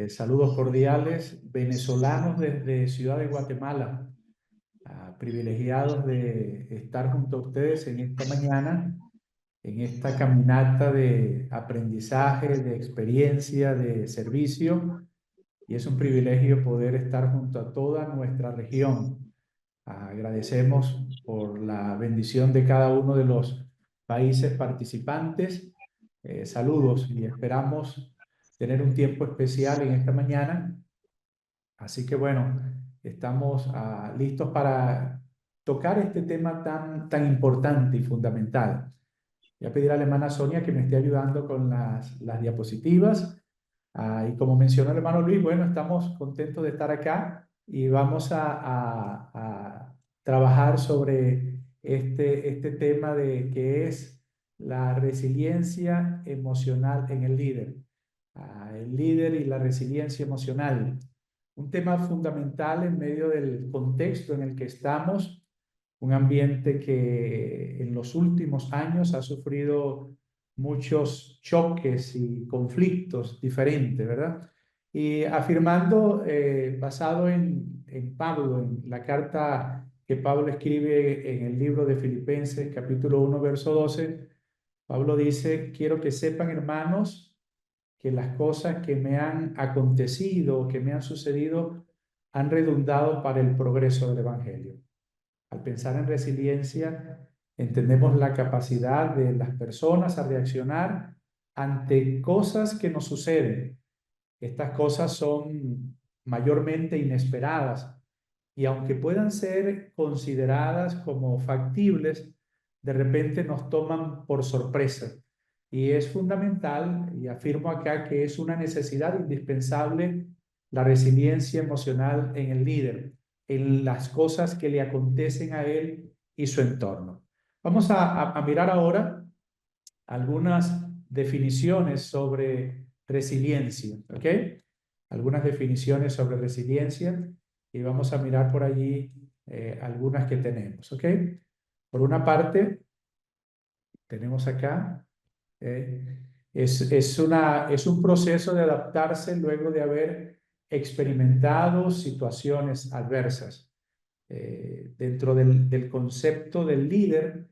Saludos cordiales, venezolanos desde Ciudad de Guatemala, privilegiados de estar junto a ustedes en esta mañana, en esta caminata de aprendizaje, de experiencia, de servicio, y es un privilegio poder estar junto a toda nuestra región. Agradecemos por la bendición de cada uno de los países participantes. Saludos y esperamos tener un tiempo especial en esta mañana. Así que bueno, estamos listos para tocar este tema tan importante y fundamental. Voy a pedir a la hermana Sonia que me esté ayudando con las diapositivas. Y como mencionó el hermano Luis, bueno, estamos contentos de estar acá y vamos a trabajar sobre este tema de que es la resiliencia emocional en el líder. El líder y la resiliencia emocional. Un tema fundamental en medio del contexto en el que estamos, un ambiente que en los últimos años ha sufrido muchos choques y conflictos diferentes, ¿verdad? Y afirmando, basado en Pablo, en la carta que Pablo escribe en el libro de Filipenses, capítulo 1, verso 12, Pablo dice: quiero que sepan, hermanos, que las cosas que me han acontecido, que me han sucedido, han redundado para el progreso del Evangelio. Al pensar en resiliencia, entendemos la capacidad de las personas a reaccionar ante cosas que nos suceden. Estas cosas son mayormente inesperadas y aunque puedan ser consideradas como factibles, de repente nos toman por sorpresa. Y es fundamental, y afirmo acá que es una necesidad indispensable, la resiliencia emocional en el líder, en las cosas que le acontecen a él y su entorno. Vamos a mirar ahora algunas definiciones sobre resiliencia, ¿ok? Algunas definiciones sobre resiliencia y vamos a mirar por allí algunas que tenemos, ¿ok? Por una parte, tenemos acá, es un proceso de adaptarse luego de haber experimentado situaciones adversas. Dentro del concepto del líder,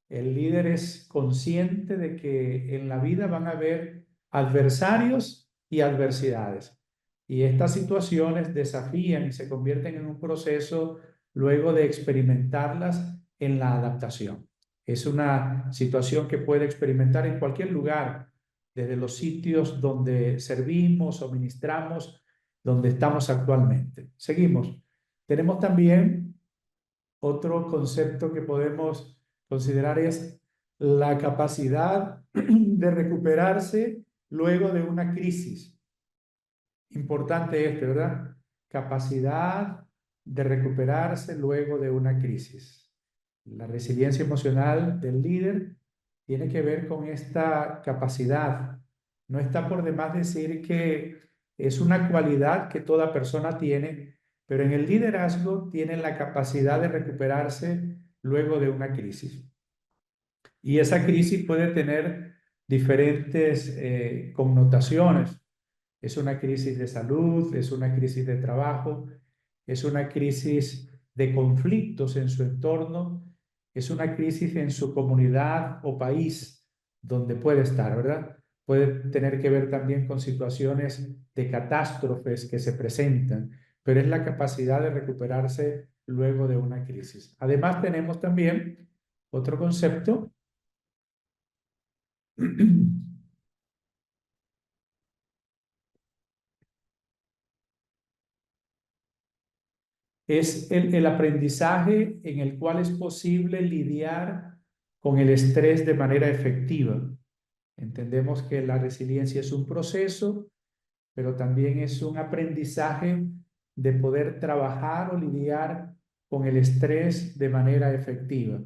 el líder es consciente de que en la vida van a haber adversarios y adversidades. Y estas situaciones desafían y se convierten en un proceso luego de experimentarlas en la adaptación. Es una situación que puede experimentar en cualquier lugar, desde los sitios donde servimos o ministramos, donde estamos actualmente. Seguimos. Tenemos también otro concepto que podemos considerar es la capacidad de recuperarse luego de una crisis. Importante este, ¿verdad? Capacidad de recuperarse luego de una crisis. La resiliencia emocional del líder tiene que ver con esta capacidad. No está por demás decir que es una cualidad que toda persona tiene, pero en el liderazgo tiene la capacidad de recuperarse luego de una crisis. Y esa crisis puede tener diferentes connotaciones. Es una crisis de salud, es una crisis de trabajo, es una crisis de conflictos en su entorno, es una crisis en su comunidad o país donde puede estar, ¿verdad? Puede tener que ver también con situaciones de catástrofes que se presentan, pero es la capacidad de recuperarse luego de una crisis. Además, tenemos también otro concepto es el aprendizaje en el cual es posible lidiar con el estrés de manera efectiva. Entendemos que la resiliencia es un proceso, pero también es un aprendizaje de poder trabajar o lidiar con el estrés de manera efectiva.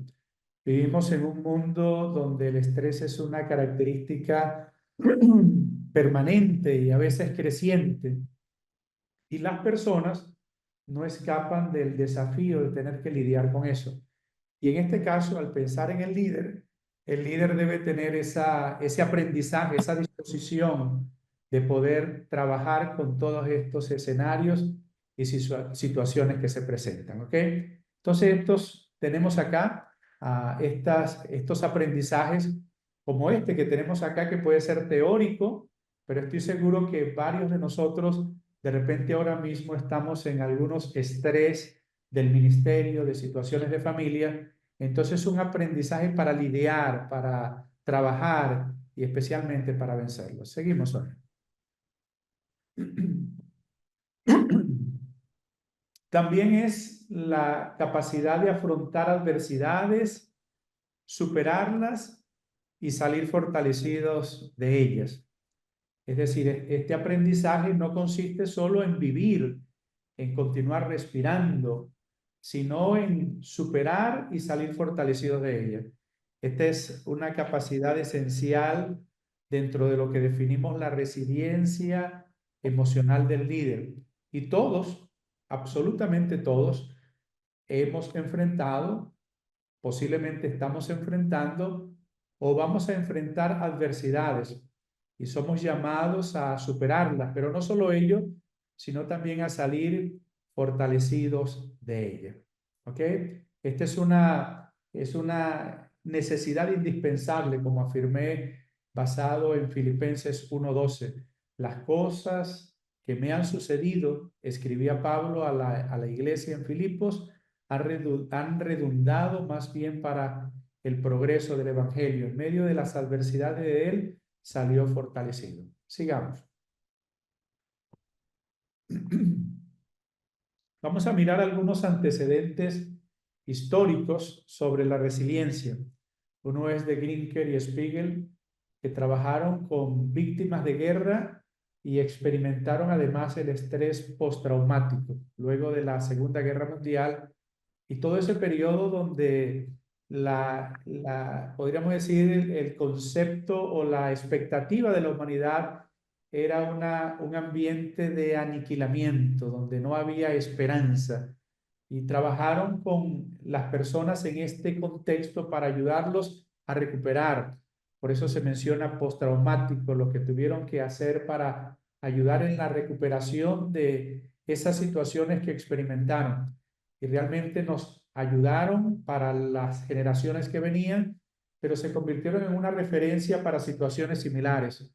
Vivimos en un mundo donde el estrés es una característica permanente y a veces creciente, y las personas no escapan del desafío de tener que lidiar con eso. Y en este caso, al pensar en el líder debe tener ese aprendizaje, esa disposición de poder trabajar con todos estos escenarios y situaciones que se presentan, ¿ok? Entonces, tenemos acá estos aprendizajes como este que tenemos acá, que puede ser teórico, pero estoy seguro que varios de nosotros de repente ahora mismo estamos en algunos estrés del ministerio, de situaciones de familia. Entonces, un aprendizaje para lidiar, para trabajar y especialmente para vencerlos. Seguimos hoy. También es la capacidad de afrontar adversidades, superarlas y salir fortalecidos de ellas. Es decir, este aprendizaje no consiste solo en vivir, en continuar respirando, sino en superar y salir fortalecidos de ella. Esta es una capacidad esencial dentro de lo que definimos la resiliencia emocional del líder. Y todos, absolutamente todos, hemos enfrentado, posiblemente estamos enfrentando o vamos a enfrentar adversidades y somos llamados a superarlas, pero no solo ello, sino también a salir fortalecidos de ella. ¿Ok? Esta es una necesidad indispensable, como afirmé, basado en Filipenses 1:12. Las cosas que me han sucedido, escribía Pablo a la iglesia en Filipos, han redundado más bien para el progreso del Evangelio. En medio de las adversidades de él, salió fortalecido. Sigamos. Vamos a mirar algunos antecedentes históricos sobre la resiliencia. Uno es de Grinker y Spiegel, que trabajaron con víctimas de guerra y experimentaron además el estrés postraumático luego de la Segunda Guerra Mundial y todo ese periodo donde podríamos decir, el concepto o la expectativa de la humanidad era un ambiente de aniquilamiento, donde no había esperanza. Y trabajaron con las personas en este contexto para ayudarlos a recuperar. Por eso se menciona postraumático, lo que tuvieron que hacer para ayudar en la recuperación de esas situaciones que experimentaron. Y realmente nos ayudaron para las generaciones que venían, pero se convirtieron en una referencia para situaciones similares.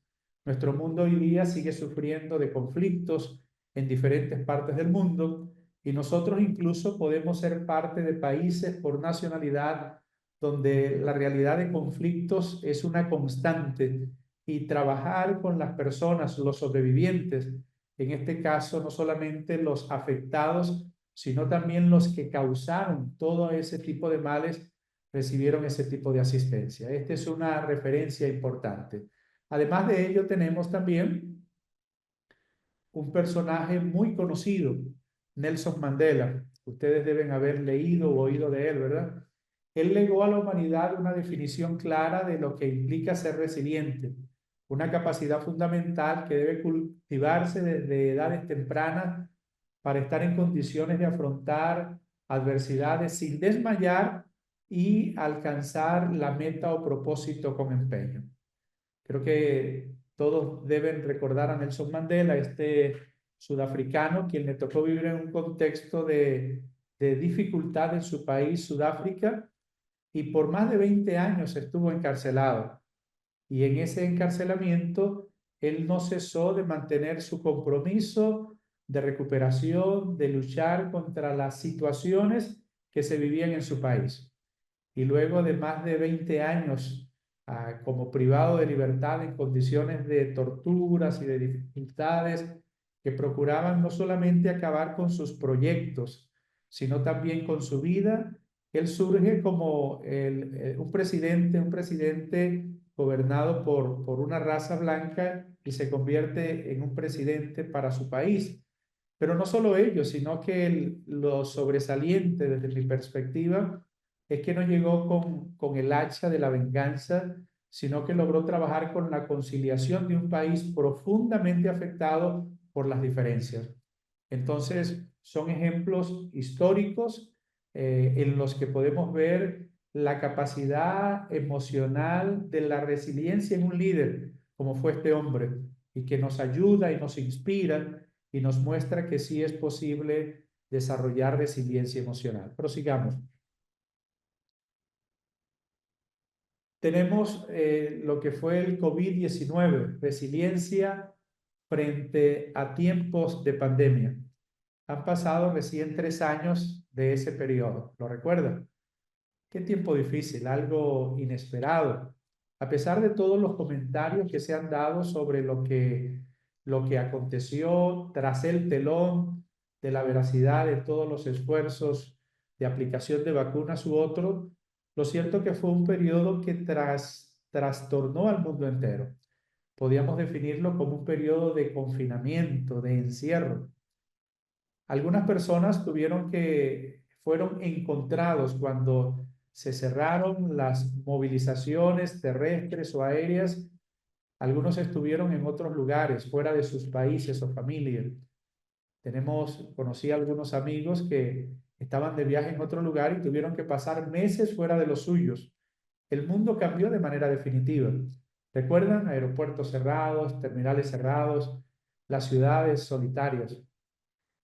Nuestro mundo hoy día sigue sufriendo de conflictos en diferentes partes del mundo y nosotros incluso podemos ser parte de países por nacionalidad donde la realidad de conflictos es una constante y trabajar con las personas, los sobrevivientes, en este caso no solamente los afectados, sino también los que causaron todo ese tipo de males, recibieron ese tipo de asistencia. Esta es una referencia importante. Además de ello, tenemos también un personaje muy conocido, Nelson Mandela. Ustedes deben haber leído o oído de él, ¿verdad? Él legó a la humanidad una definición clara de lo que implica ser resiliente, una capacidad fundamental que debe cultivarse desde edades tempranas para estar en condiciones de afrontar adversidades sin desmayar y alcanzar la meta o propósito con empeño. Creo que todos deben recordar a Nelson Mandela, este sudafricano, quien le tocó vivir en un contexto de dificultad en su país, Sudáfrica, y por más de 20 años estuvo encarcelado. Y en ese encarcelamiento, él no cesó de mantener su compromiso de recuperación, de luchar contra las situaciones que se vivían en su país. Y luego de más de 20 años como privado de libertad en condiciones de torturas y de dificultades que procuraban no solamente acabar con sus proyectos, sino también con su vida, él surge como un presidente gobernado por una raza blanca y se convierte en un presidente para su país. Pero no solo ello, sino que lo sobresaliente desde mi perspectiva es que no llegó con el hacha de la venganza, sino que logró trabajar con la conciliación de un país profundamente afectado por las diferencias. Entonces, son ejemplos históricos en los que podemos ver la capacidad emocional de la resiliencia en un líder, como fue este hombre, y que nos ayuda y nos inspira y nos muestra que sí es posible desarrollar resiliencia emocional. Prosigamos. Tenemos lo que fue el COVID-19, resiliencia frente a tiempos de pandemia. Han pasado recién 3 años de ese periodo, ¿lo recuerdan? Qué tiempo difícil, algo inesperado. A pesar de todos los comentarios que se han dado sobre lo que aconteció tras el telón de la veracidad de todos los esfuerzos de aplicación de vacunas u otros, lo cierto que fue un periodo que trastornó al mundo entero. Podríamos definirlo como un periodo de confinamiento, de encierro. Algunas personas fueron encontrados cuando se cerraron las movilizaciones terrestres o aéreas. Algunos estuvieron en otros lugares, fuera de sus países o familias. Conocí a algunos amigos que estaban de viaje en otro lugar y tuvieron que pasar meses fuera de los suyos. El mundo cambió de manera definitiva. ¿Recuerdan? Aeropuertos cerrados, terminales cerrados, las ciudades solitarias.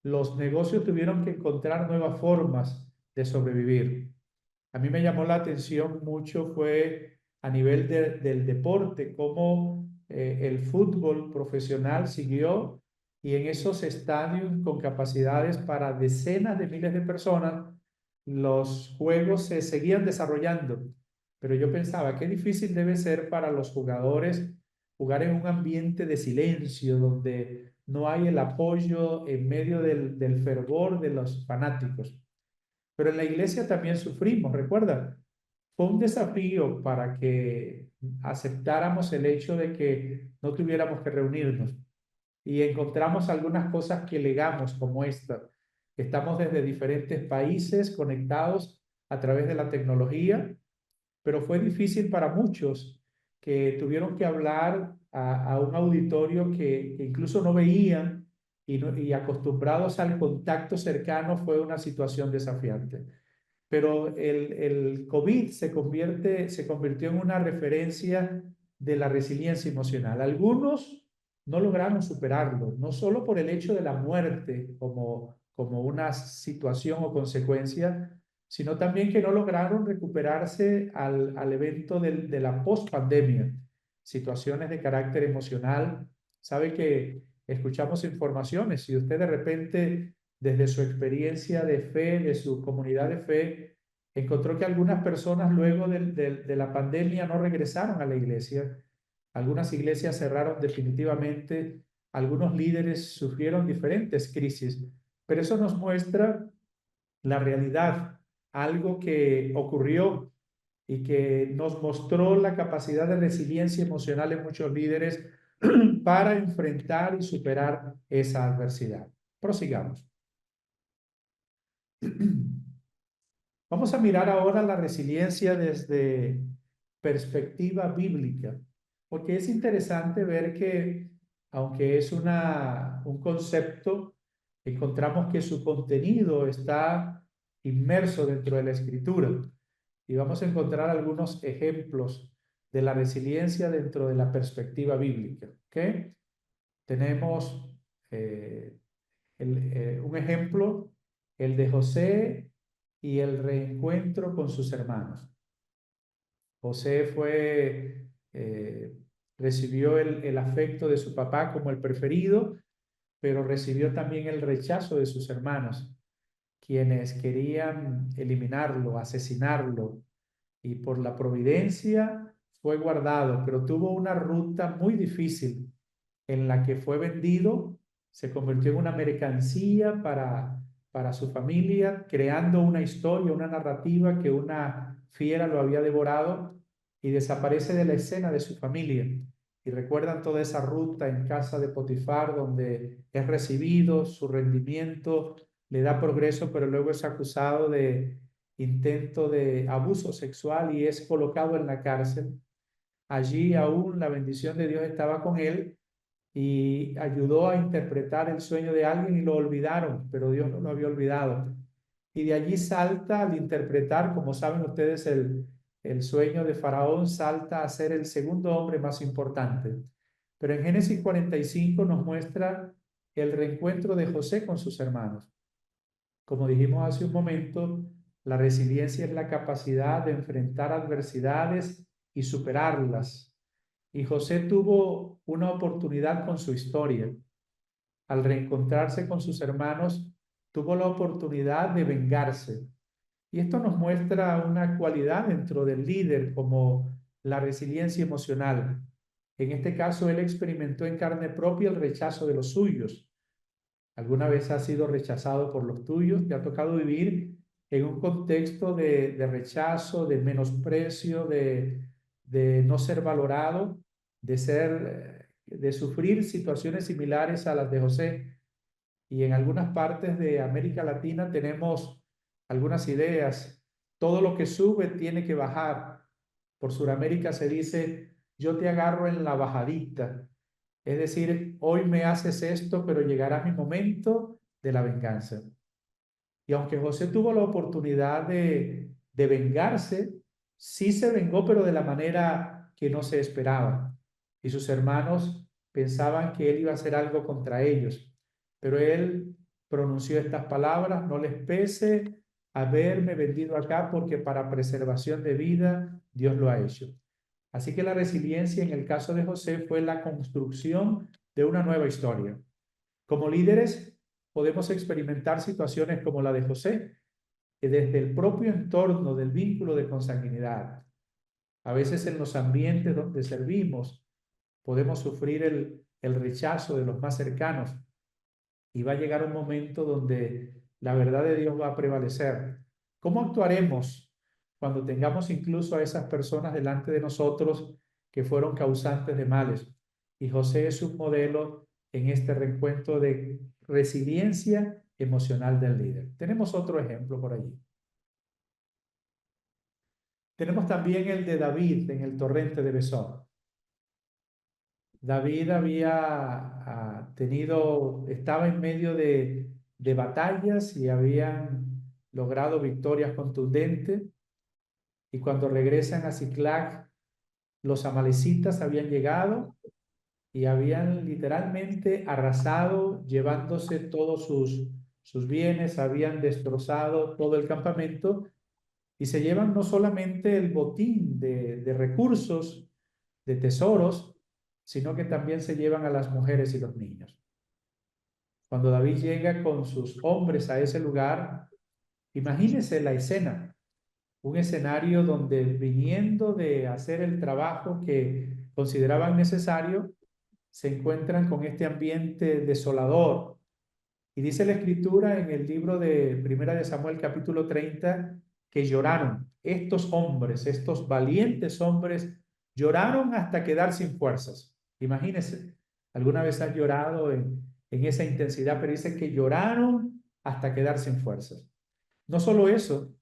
Los negocios tuvieron que encontrar nuevas formas de sobrevivir. A mí me llamó la atención mucho fue a nivel del deporte, cómo el fútbol profesional siguió y en esos estadios con capacidades para decenas de miles de personas, los juegos se seguían desarrollando. Pero yo pensaba, qué difícil debe ser para los jugadores jugar en un ambiente de silencio, donde no hay el apoyo en medio del fervor de los fanáticos. Pero en la iglesia también sufrimos, recuerda, fue un desafío para que aceptáramos el hecho de que no tuviéramos que reunirnos y encontramos algunas cosas que legamos como esta. Estamos desde diferentes países conectados a través de la tecnología, pero fue difícil para muchos que tuvieron que hablar a un auditorio que incluso no veían y acostumbrados al contacto cercano fue una situación desafiante. Pero el COVID se convirtió en una referencia de la resiliencia emocional. Algunos no lograron superarlo, no solo por el hecho de la muerte como una situación o consecuencia, sino también que no lograron recuperarse al evento de la post-pandemia, situaciones de carácter emocional. Sabe que escuchamos informaciones, si usted de repente desde su experiencia de fe, de su comunidad de fe, encontró que algunas personas luego de la pandemia no regresaron a la iglesia. Algunas iglesias cerraron definitivamente, algunos líderes sufrieron diferentes crisis, pero eso nos muestra la realidad, algo que ocurrió y que nos mostró la capacidad de resiliencia emocional en muchos líderes para enfrentar y superar esa adversidad. Prosigamos. Vamos a mirar ahora la resiliencia desde perspectiva bíblica, porque es interesante ver que, aunque es un concepto, encontramos que su contenido está inmerso dentro de la Escritura. Y vamos a encontrar algunos ejemplos de la resiliencia dentro de la perspectiva bíblica. ¿Ok? Tenemos eh, un ejemplo, el de José y el reencuentro con sus hermanos. José recibió el afecto de su papá como el preferido, pero recibió también el rechazo de sus hermanos, quienes querían eliminarlo, asesinarlo, y por la providencia fue guardado, pero tuvo una ruta muy difícil en la que fue vendido, se convirtió en una mercancía para su familia, creando una historia, una narrativa que una fiera lo había devorado y desaparece de la escena de su familia. Y recuerdan toda esa ruta en casa de Potifar, donde es recibido, su rendimiento le da progreso, pero luego es acusado de intento de abuso sexual y es colocado en la cárcel. Allí aún la bendición de Dios estaba con él y ayudó a interpretar el sueño de alguien y lo olvidaron, pero Dios no lo había olvidado. Y de allí salta al interpretar, como saben ustedes, el sueño de Faraón salta a ser el segundo hombre más importante. Pero en Génesis 45 nos muestra el reencuentro de José con sus hermanos. Como dijimos hace un momento, la resiliencia es la capacidad de enfrentar adversidades y superarlas. Y José tuvo una oportunidad con su historia. Al reencontrarse con sus hermanos, tuvo la oportunidad de vengarse. Y esto nos muestra una cualidad dentro del líder como la resiliencia emocional. En este caso, él experimentó en carne propia el rechazo de los suyos. ¿Alguna vez has sido rechazado por los tuyos? ¿Te ha tocado vivir en un contexto de rechazo, de menosprecio, de no ser valorado, de sufrir situaciones similares a las de José? Y en algunas partes de América Latina tenemos algunas ideas. Todo lo que sube tiene que bajar. Por Sudamérica se dice, yo te agarro en la bajadita. Es decir, hoy me haces esto, pero llegará mi momento de la venganza. Y aunque José tuvo la oportunidad de vengarse, sí se vengó, pero de la manera que no se esperaba. Y sus hermanos pensaban que él iba a hacer algo contra ellos. Pero él pronunció estas palabras: no les pese haberme vendido acá, porque para preservación de vida Dios lo ha hecho. Así que la resiliencia en el caso de José fue la construcción de una nueva historia. Como líderes podemos experimentar situaciones como la de José, que desde el propio entorno del vínculo de consanguinidad, a veces en los ambientes donde servimos, podemos sufrir el rechazo de los más cercanos, y va a llegar un momento donde la verdad de Dios va a prevalecer. ¿Cómo actuaremos cuando tengamos incluso a esas personas delante de nosotros que fueron causantes de males? Y José es un modelo en este reencuentro de resiliencia emocional del líder. Tenemos otro ejemplo por allí. Tenemos también el de David en el torrente de Besor. David estaba en medio de batallas y habían logrado victorias contundentes. Y cuando regresan a Siclag, los amalecitas habían llegado y habían literalmente arrasado, llevándose todos sus bienes, habían destrozado todo el campamento y se llevan no solamente el botín de recursos, de tesoros, sino que también se llevan a las mujeres y los niños. Cuando David llega con sus hombres a ese lugar, imagínese la escena, un escenario donde, viniendo de hacer el trabajo que consideraban necesario, se encuentran con este ambiente desolador. Y dice la Escritura en el libro de Primera de Samuel capítulo 30 que lloraron. Estos hombres, estos valientes hombres, lloraron hasta quedar sin fuerzas. Imagínense, alguna vez has llorado en esa intensidad, pero dice que lloraron hasta quedar sin fuerzas. No solo eso,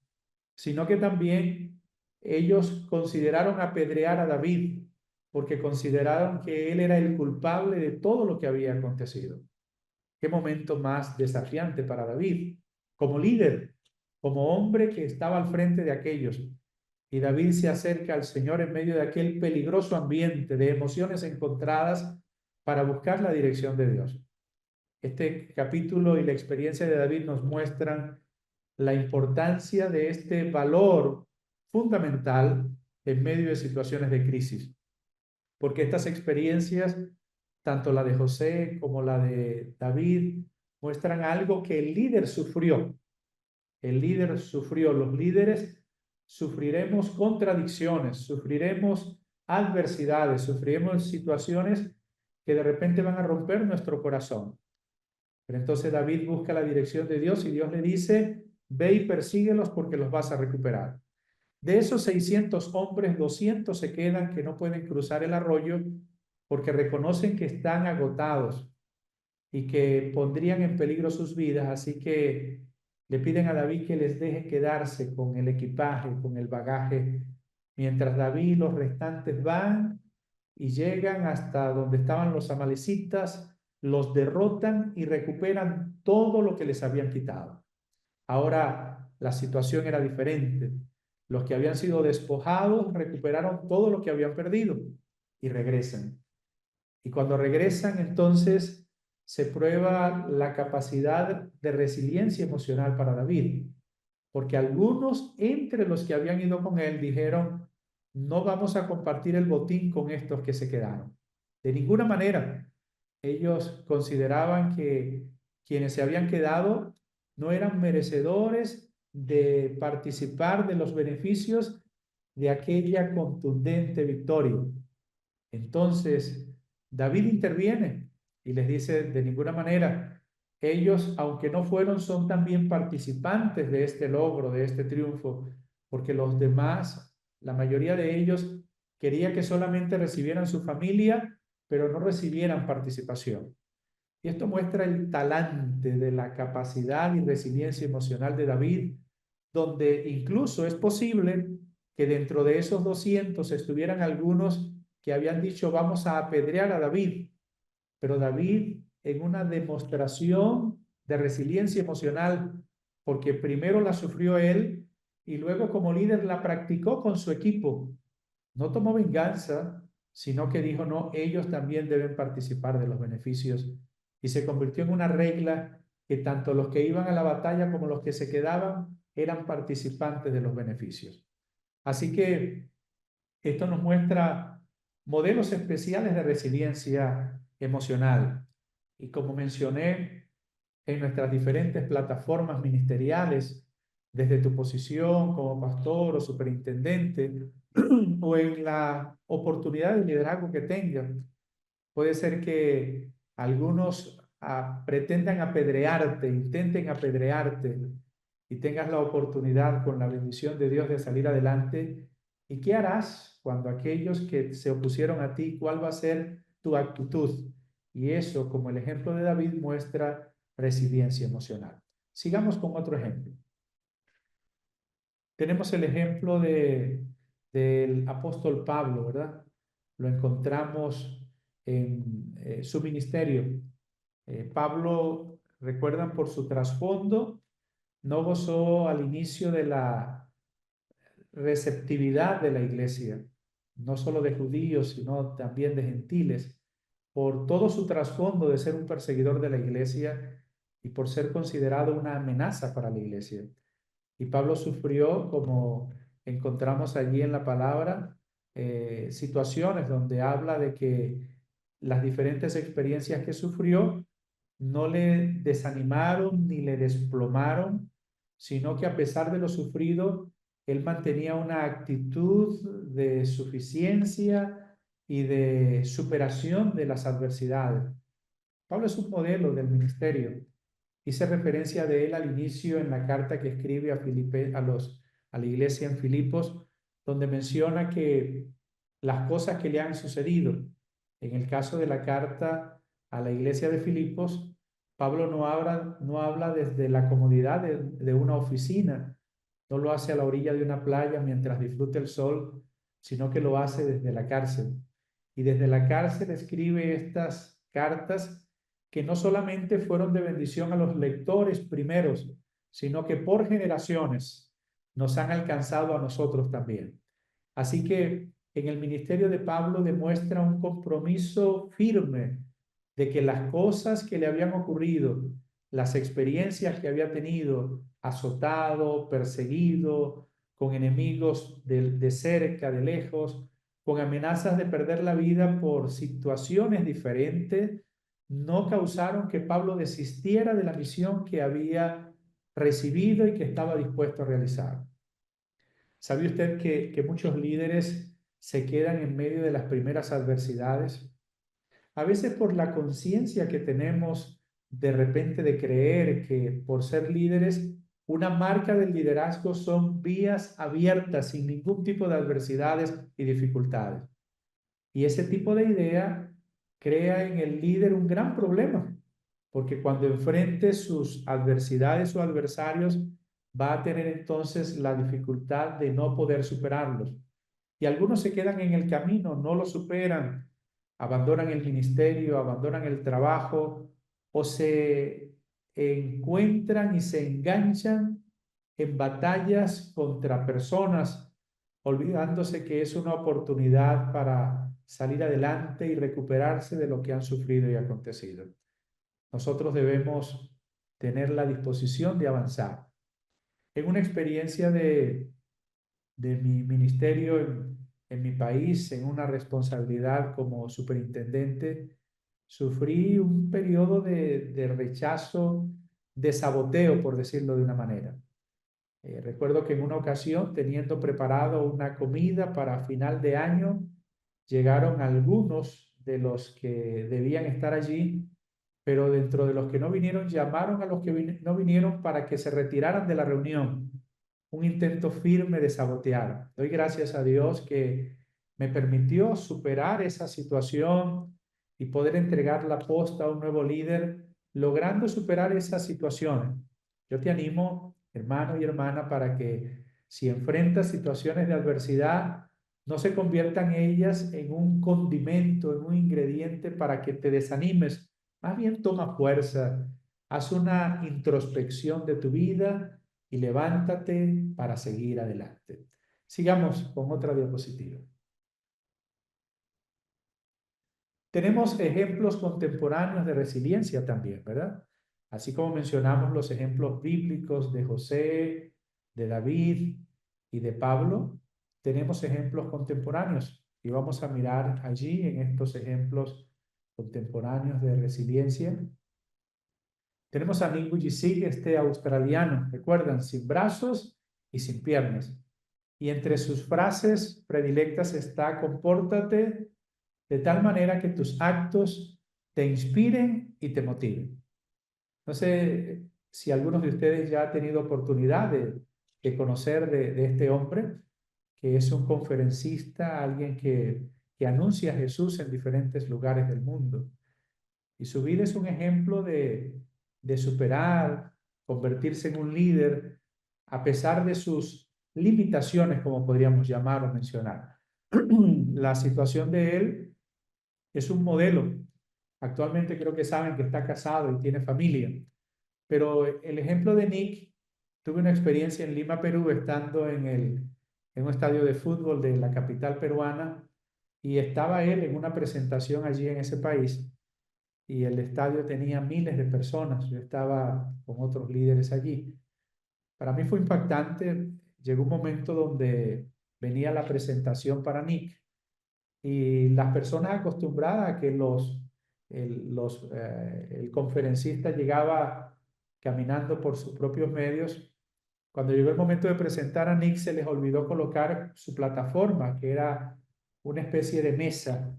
sino que también ellos consideraron apedrear a David, porque consideraron que él era el culpable de todo lo que había acontecido. Qué momento más desafiante para David, como líder, como hombre que estaba al frente de aquellos. Y David se acerca al Señor en medio de aquel peligroso ambiente de emociones encontradas para buscar la dirección de Dios. Este capítulo y la experiencia de David nos muestran la importancia de este valor fundamental en medio de situaciones de crisis, porque estas experiencias, tanto la de José como la de David, muestran algo que el líder sufrió. El líder sufrió, los líderes sufriremos contradicciones, sufriremos adversidades, sufriremos situaciones que de repente van a romper nuestro corazón. Pero entonces David busca la dirección de Dios y Dios le dice: ve y persíguelos porque los vas a recuperar. De esos 600 hombres, 200 se quedan que no pueden cruzar el arroyo porque reconocen que están agotados y que pondrían en peligro sus vidas, así que le piden a David que les deje quedarse con el equipaje, con el bagaje, mientras David y los restantes van y llegan hasta donde estaban los amalecitas, los derrotan y recuperan todo lo que les habían quitado. Ahora la situación era diferente. Los que habían sido despojados recuperaron todo lo que habían perdido y regresan. Y cuando regresan, entonces se prueba la capacidad de resiliencia emocional para David, porque algunos entre los que habían ido con él dijeron, no vamos a compartir el botín con estos que se quedaron. De ninguna manera. Ellos consideraban que quienes se habían quedado no eran merecedores de participar de los beneficios de aquella contundente victoria. Entonces, David interviene y les dice, de ninguna manera, ellos, aunque no fueron, son también participantes de este logro, de este triunfo, porque los demás, la mayoría de ellos, quería que solamente recibieran su familia, pero no recibieran participación. Y esto muestra el talante de la capacidad y resiliencia emocional de David, donde incluso es posible que dentro de esos 200 estuvieran algunos que habían dicho vamos a apedrear a David, pero David en una demostración de resiliencia emocional, porque primero la sufrió él y luego como líder la practicó con su equipo. No tomó venganza, sino que dijo, no, ellos también deben participar de los beneficios. Y se convirtió en una regla que tanto los que iban a la batalla como los que se quedaban eran participantes de los beneficios. Así que esto nos muestra modelos especiales de resiliencia emocional. Y como mencioné en nuestras diferentes plataformas ministeriales, desde tu posición como pastor o superintendente, o en la oportunidad de liderazgo que tengan, puede ser que algunos pretendan apedrearte, intenten apedrearte y tengas la oportunidad con la bendición de Dios de salir adelante. ¿Y qué harás cuando aquellos que se opusieron a ti, cuál va a ser tu actitud? Y eso, como el ejemplo de David, muestra resiliencia emocional. Sigamos con otro ejemplo. Tenemos el ejemplo del apóstol Pablo, ¿verdad? Lo encontramos en su ministerio. Pablo, recuerdan por su trasfondo, no gozó al inicio de la receptividad de la iglesia, no solo de judíos, sino también de gentiles, por todo su trasfondo de ser un perseguidor de la iglesia y por ser considerado una amenaza para la iglesia. Y Pablo sufrió, como encontramos allí en la palabra, situaciones donde habla de que las diferentes experiencias que sufrió no le desanimaron ni le desplomaron, sino que a pesar de lo sufrido, él mantenía una actitud de suficiencia y de superación de las adversidades. Pablo es un modelo del ministerio. Hice referencia de él al inicio en la carta que escribe a la iglesia en Filipos, donde menciona que las cosas que le han sucedido. En el caso de la carta a la iglesia de Filipos, Pablo no habla desde la comodidad de una oficina, no lo hace a la orilla de una playa mientras disfruta el sol, sino que lo hace desde la cárcel. Y desde la cárcel escribe estas cartas que no solamente fueron de bendición a los lectores primeros, sino que por generaciones nos han alcanzado a nosotros también. Así que en el ministerio de Pablo demuestra un compromiso firme de que las cosas que le habían ocurrido, las experiencias que había tenido, azotado, perseguido, con enemigos de cerca, de lejos, con amenazas de perder la vida por situaciones diferentes, no causaron que Pablo desistiera de la misión que había recibido y que estaba dispuesto a realizar. ¿Sabe usted que muchos líderes se quedan en medio de las primeras adversidades? A veces por la conciencia que tenemos de repente de creer que por ser líderes, una marca del liderazgo son vías abiertas sin ningún tipo de adversidades y dificultades. Y ese tipo de idea crea en el líder un gran problema, porque cuando enfrente sus adversidades o adversarios, va a tener entonces la dificultad de no poder superarlos. Y algunos se quedan en el camino, no lo superan, abandonan el ministerio, abandonan el trabajo o se encuentran y se enganchan en batallas contra personas olvidándose que es una oportunidad para salir adelante y recuperarse de lo que han sufrido y acontecido. Nosotros debemos tener la disposición de avanzar. En una experiencia de mi ministerio en mi país, en una responsabilidad como superintendente, sufrí un periodo de rechazo, de saboteo, por decirlo de una manera. Recuerdo que en una ocasión, teniendo preparado una comida para final de año, llegaron algunos de los que debían estar allí, pero dentro de los que no vinieron, llamaron a los que no vinieron para que se retiraran de la reunión. Un intento firme de sabotear. Doy gracias a Dios que me permitió superar esa situación y poder entregar la posta a un nuevo líder, logrando superar esas situaciones. Yo te animo, hermano y hermana, para que si enfrentas situaciones de adversidad, no se conviertan ellas en un condimento, en un ingrediente para que te desanimes. Más bien toma fuerza, haz una introspección de tu vida y levántate para seguir adelante. Sigamos con otra diapositiva. Tenemos ejemplos contemporáneos de resiliencia también, ¿verdad? Así como mencionamos los ejemplos bíblicos de José, de David y de Pablo, tenemos ejemplos contemporáneos y vamos a mirar allí en estos ejemplos contemporáneos de resiliencia. Tenemos a Nick Vujicic, este australiano, recuerdan, sin brazos y sin piernas. Y entre sus frases predilectas está: compórtate de tal manera que tus actos te inspiren y te motiven. No sé si algunos de ustedes ya han tenido oportunidad de conocer de este hombre, que es un conferencista, alguien que anuncia a Jesús en diferentes lugares del mundo. Y su vida es un ejemplo de superar, convertirse en un líder, a pesar de sus limitaciones, como podríamos llamar o mencionar. La situación de él es un modelo. Actualmente creo que saben que está casado y tiene familia. Pero el ejemplo de Nick, tuve una experiencia en Lima, Perú, estando en un estadio de fútbol de la capital peruana, y estaba él en una presentación allí en ese país y el estadio tenía miles de personas. Yo estaba con otros líderes allí. Para mí fue impactante. Llegó un momento donde venía la presentación para Nick y las personas acostumbradas a que el conferencista llegaba caminando por sus propios medios. Cuando llegó el momento de presentar a Nick, se les olvidó colocar su plataforma, que era una especie de mesa.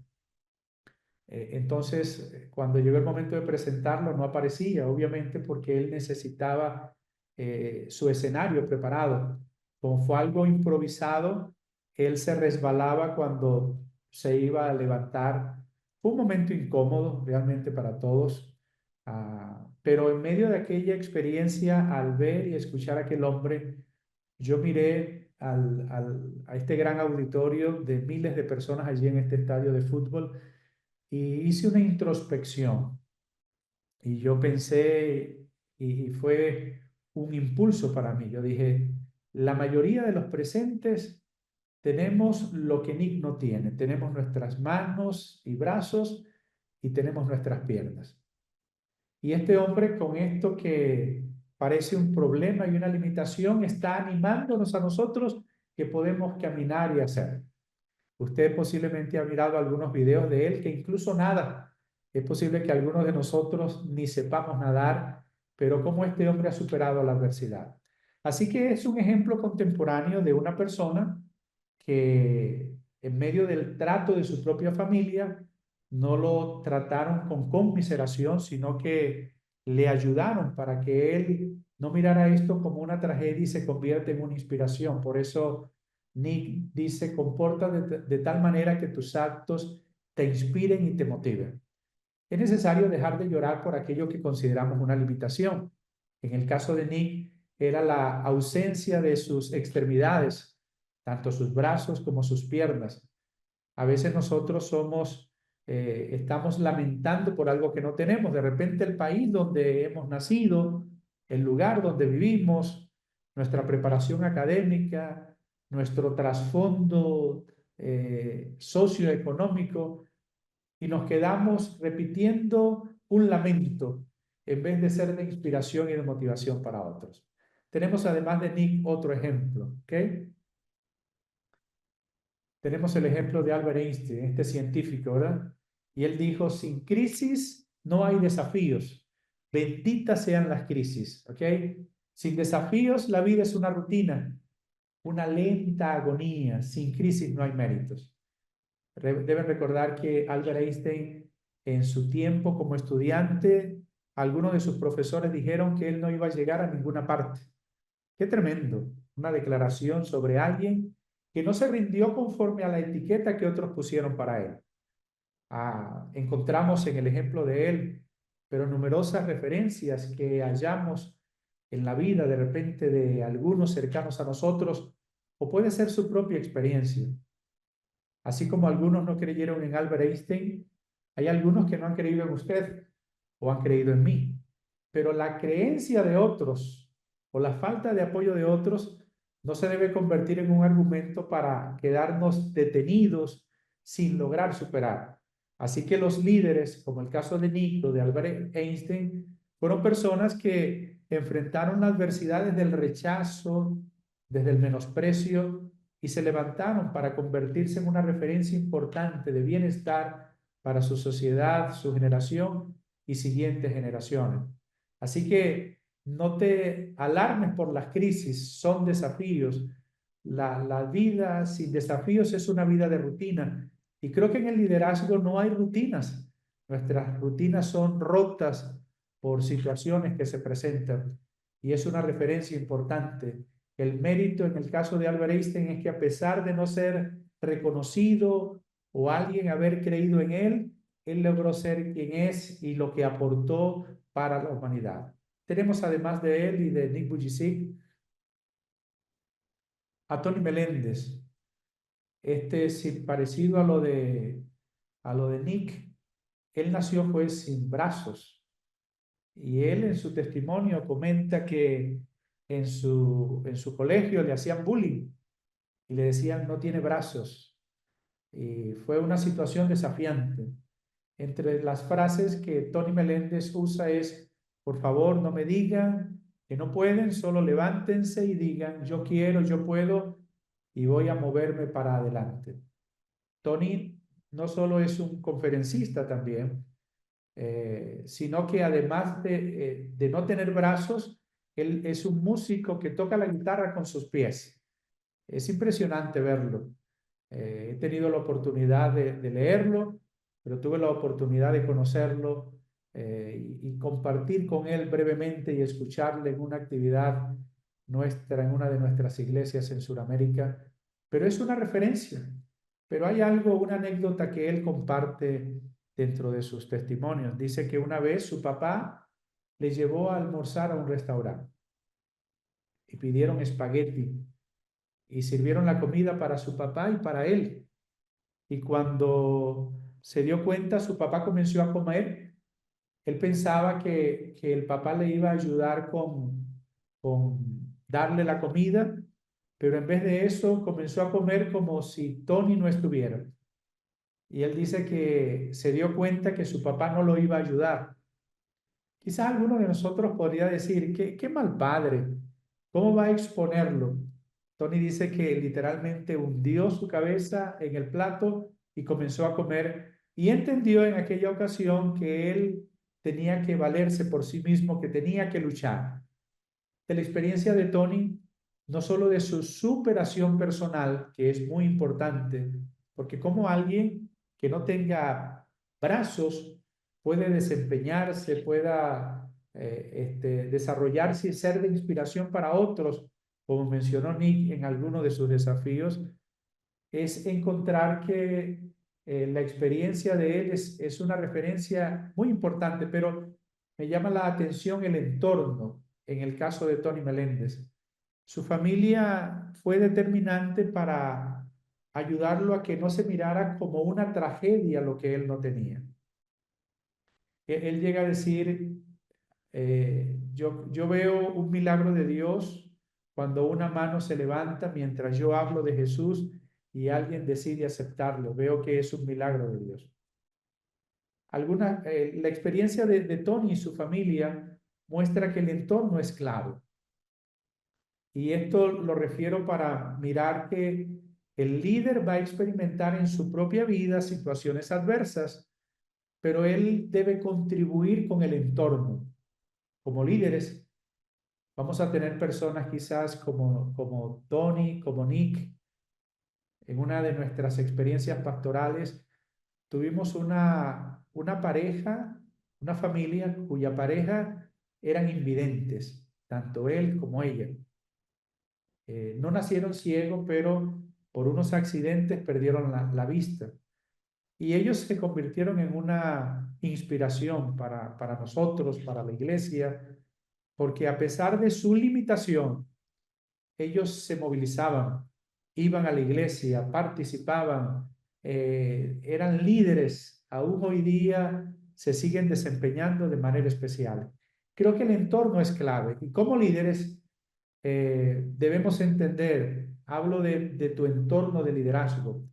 Entonces, cuando llegó el momento de presentarlo, no aparecía, obviamente porque él necesitaba su escenario preparado. Como fue algo improvisado, él se resbalaba cuando se iba a levantar. Fue un momento incómodo realmente para todos. Pero en medio de aquella experiencia, al ver y escuchar a aquel hombre, yo miré a este gran auditorio de miles de personas allí en este estadio de fútbol y hice una introspección y yo pensé, y fue un impulso para mí. Yo dije, la mayoría de los presentes tenemos lo que Nick no tiene. Tenemos nuestras manos y brazos y tenemos nuestras piernas. Y este hombre, con esto que parece un problema y una limitación, está animándonos a nosotros que podemos caminar y hacer. Usted posiblemente ha mirado algunos videos de él que incluso nada. Es posible que algunos de nosotros ni sepamos nadar, pero cómo este hombre ha superado la adversidad. Así que es un ejemplo contemporáneo de una persona que en medio del trato de su propia familia no lo trataron con conmiseración, sino que le ayudaron para que él no mirara esto como una tragedia y se convierta en una inspiración. Por eso Nick dice: comporta de tal manera que tus actos te inspiren y te motiven. Es necesario dejar de llorar por aquello que consideramos una limitación. En el caso de Nick, era la ausencia de sus extremidades, tanto sus brazos como sus piernas. A veces nosotros estamos lamentando por algo que no tenemos. De repente el país donde hemos nacido, el lugar donde vivimos, nuestra preparación académica, nuestro trasfondo socioeconómico y nos quedamos repitiendo un lamento en vez de ser de inspiración y de motivación para otros. Tenemos además de Nick otro ejemplo, ¿ok? Tenemos el ejemplo de Albert Einstein, este científico, ¿verdad? Y él dijo, sin crisis no hay desafíos. Benditas sean las crisis, ¿ok? Sin desafíos la vida es una rutina, una lenta agonía. Sin crisis no hay méritos. Deben recordar que Albert Einstein, en su tiempo como estudiante, algunos de sus profesores dijeron que él no iba a llegar a ninguna parte. Qué tremendo, una declaración sobre alguien que no se rindió conforme a la etiqueta que otros pusieron para él. Encontramos en el ejemplo de él, pero numerosas referencias que hallamos en la vida de repente de algunos cercanos a nosotros, o puede ser su propia experiencia. Así como algunos no creyeron en Albert Einstein, hay algunos que no han creído en usted o han creído en mí. Pero la creencia de otros o la falta de apoyo de otros no se debe convertir en un argumento para quedarnos detenidos sin lograr superar. Así que los líderes, como el caso de Nico, de Albert Einstein, fueron personas que enfrentaron las adversidades del rechazo, desde el menosprecio, y se levantaron para convertirse en una referencia importante de bienestar para su sociedad, su generación y siguientes generaciones. Así que no te alarmes por las crisis, son desafíos. La vida sin desafíos es una vida de rutina. Y creo que en el liderazgo no hay rutinas. Nuestras rutinas son rotas por situaciones que se presentan. Y es una referencia importante. El mérito en el caso de Albert Einstein es que a pesar de no ser reconocido o alguien haber creído en él, él logró ser quien es y lo que aportó para la humanidad. Tenemos además de él y de Nick Vujicic a Tony Meléndez. Este es parecido a lo de Nick. Él nació fue sin brazos y él en su testimonio comenta que en su colegio le hacían bullying y le decían no tiene brazos. Y fue una situación desafiante. Entre las frases que Tony Meléndez usa es, por favor, no me digan que no pueden, solo levántense y digan, yo quiero, yo puedo y voy a moverme para adelante. Tony no solo es un conferencista también, sino que además de no tener brazos, él es un músico que toca la guitarra con sus pies. Es impresionante verlo. He tenido la oportunidad de leerlo, pero tuve la oportunidad de conocerlo y compartir con él brevemente y escucharle en una actividad nuestra, en una de nuestras iglesias en Sudamérica. Pero es una referencia. Pero hay algo, una anécdota que él comparte dentro de sus testimonios. Dice que una vez su papá le llevó a almorzar a un restaurante y pidieron espagueti y sirvieron la comida para su papá y para él. Y cuando se dio cuenta, su papá comenzó a comer. Él pensaba que el papá le iba a ayudar con darle la comida, pero en vez de eso comenzó a comer como si Tony no estuviera. Y él dice que se dio cuenta que su papá no lo iba a ayudar. Quizás alguno de nosotros podría decir, qué mal padre, ¿cómo va a exponerlo? Tony dice que literalmente hundió su cabeza en el plato y comenzó a comer y entendió en aquella ocasión que él tenía que valerse por sí mismo, que tenía que luchar. De la experiencia de Tony, no solo de su superación personal, que es muy importante, porque como alguien que no tenga brazos puede desempeñarse, pueda desarrollarse y ser de inspiración para otros, como mencionó Nick en alguno de sus desafíos, es encontrar que la experiencia de él es una referencia muy importante, pero me llama la atención el entorno en el caso de Tony Meléndez. Su familia fue determinante para ayudarlo a que no se mirara como una tragedia lo que él no tenía. Él llega a decir, yo veo un milagro de Dios cuando una mano se levanta mientras yo hablo de Jesús y alguien decide aceptarlo. Veo que es un milagro de Dios. La experiencia de Tony y su familia muestra que el entorno es clave. Y esto lo refiero para mirar que el líder va a experimentar en su propia vida situaciones adversas, pero él debe contribuir con el entorno. Como líderes, vamos a tener personas quizás como Tony, como Nick. En una de nuestras experiencias pastorales tuvimos una pareja, una familia cuya pareja eran invidentes, tanto él como ella. No nacieron ciegos, pero por unos accidentes perdieron la vista. Y ellos se convirtieron en una inspiración para nosotros, para la iglesia, porque a pesar de su limitación, ellos se movilizaban, iban a la iglesia, participaban, eran líderes. Aún hoy día se siguen desempeñando de manera especial. Creo que el entorno es clave y como líderes debemos entender, hablo de tu entorno de liderazgo,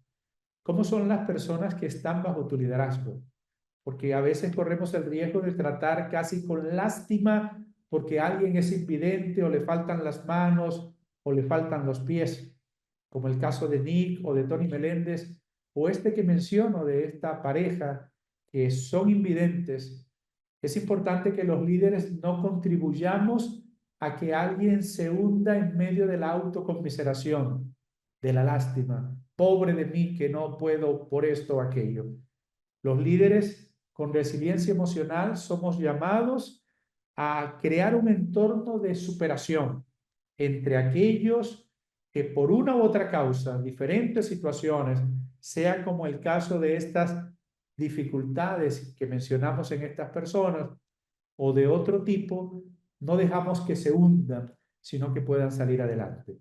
cómo son las personas que están bajo tu liderazgo, porque a veces corremos el riesgo de tratar casi con lástima porque alguien es invidente o le faltan las manos o le faltan los pies, como el caso de Nick o de Tony Meléndez, o este que menciono de esta pareja que son invidentes. Es importante que los líderes no contribuyamos a que alguien se hunda en medio de la autoconmiseración, de la lástima. Pobre de mí que no puedo por esto o aquello. Los líderes con resiliencia emocional somos llamados a crear un entorno de superación entre aquellos que por una u otra causa, diferentes situaciones, sea como el caso de estas dificultades que mencionamos en estas personas o de otro tipo, no dejamos que se hundan, sino que puedan salir adelante.